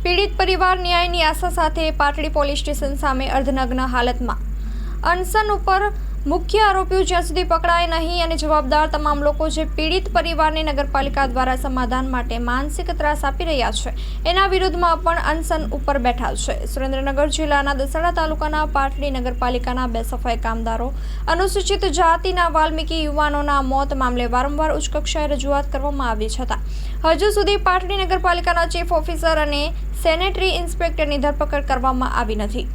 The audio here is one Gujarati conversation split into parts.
પીડિત પરિવાર ન્યાયની આશા સાથે પાટડી પોલીસ સ્ટેશન સામે અર્ધનગ્ન હાલતમાં અનશન ઉપર મુખ્ય આરોપીઓ જ્યાં સુધી પકડાય નહીં અને જવાબદાર તમામ લોકો જે પીડિત પરિવારને નગરપાલિકા દ્વારા સમાધાન માટે માનસિક ત્રાસ આપી રહ્યા છે એના વિરુદ્ધમાં પણ અનશન ઉપર બેઠા છે। સુરેન્દ્રનગર જિલ્લાના દસડા તાલુકાના પાટડી નગરપાલિકાના 2 સફાઈ કામદારો અનુસૂચિત જાતિના વાલ્મીકી યુવાનોના મોત મામલે વારંવાર ઉચ્ચ કક્ષાએ રજૂઆત કરવામાં આવી છતાં હજુ સુધી પાટડી નગરપાલિકાના ચીફ ઓફિસર અને સેનેટરી ઇન્સ્પેક્ટરની ધરપકડ કરવામાં આવી નથી।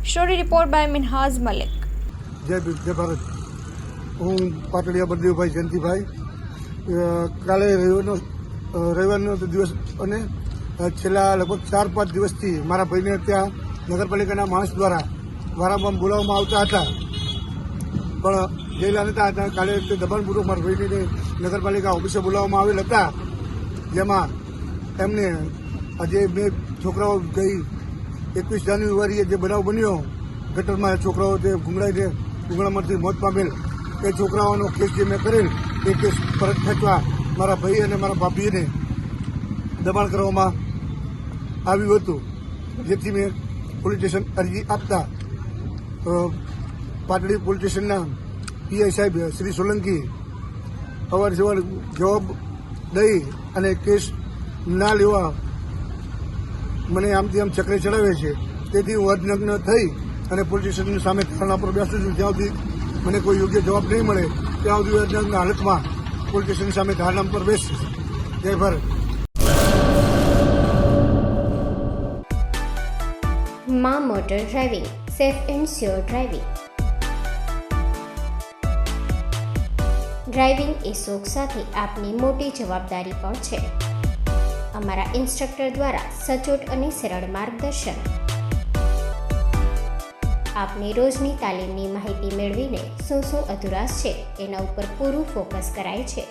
Story report by Minhaj Malik. જય ભારત। હું પાટડિયા બળદેવભાઈ જયંતિભાઈ। કાલે રવિવારનો દિવસ અને છેલ્લા લગભગ 4-5 દિવસથી મારા ભાઈને ત્યાં નગરપાલિકાના માણસ દ્વારા વારંવાર બોલાવવામાં આવતા હતા, પણ જયેલા નહોતા હતા। કાલે દબાણપૂર્વક મારા ભાઈને નગરપાલિકા ઓફિસે બોલાવવામાં આવેલ હતા, જેમાં એમને આજે 2 છોકરાઓ ગઈ 21 જાન્યુઆરીએ જે બનાવ બન્યો, ગટરમાં છોકરાઓ જે ગુંગળામાંથી મોત પામેલ એ છોકરાઓનો કેસ જે મેં કરેલ એ કેસ પરત ખેંચવા મારા ભાઈ અને મારા ભાભીને દબાણ કરવામાં આવ્યું હતું, જેથી મેં પોલીસ સ્ટેશન અરજી આપતા પાટડી પોલીસ સ્ટેશનના પીઆઈ સાહેબ શ્રી સોલંકી અવારનવાર જવાબ દઈ અને કેસ ના લેવા મને આમથી આમ ચક્રે ચડાવે છે। તેથી હું અર્ધનગ્ન થઈ અને પોલીસ સ્ટેશન સામે ધરણા પર બેસું છું। જ્યાં સુધી મને કોઈ યોગ્ય જવાબ નહીં મળે ત્યાં સુધી અર્ધનગ્ન હાલતમાં પોલીસ સ્ટેશન સામે ધરણા પર બેસીશ। જય ભારત। માં motor driving, safe and sure driving. Driving એ શોખ સાથે આપની મોટી જવાબદારી પણ છે। અમારા ઇન્સ્ટ્રક્ટર દ્વારા સચોટ અને સરળ માર્ગદર્શન આપની રોજની તાલીમની માહિતી મેળવીને શું અધુરાશ છે એના ઉપર પૂરું ફોકસ કરાય છે।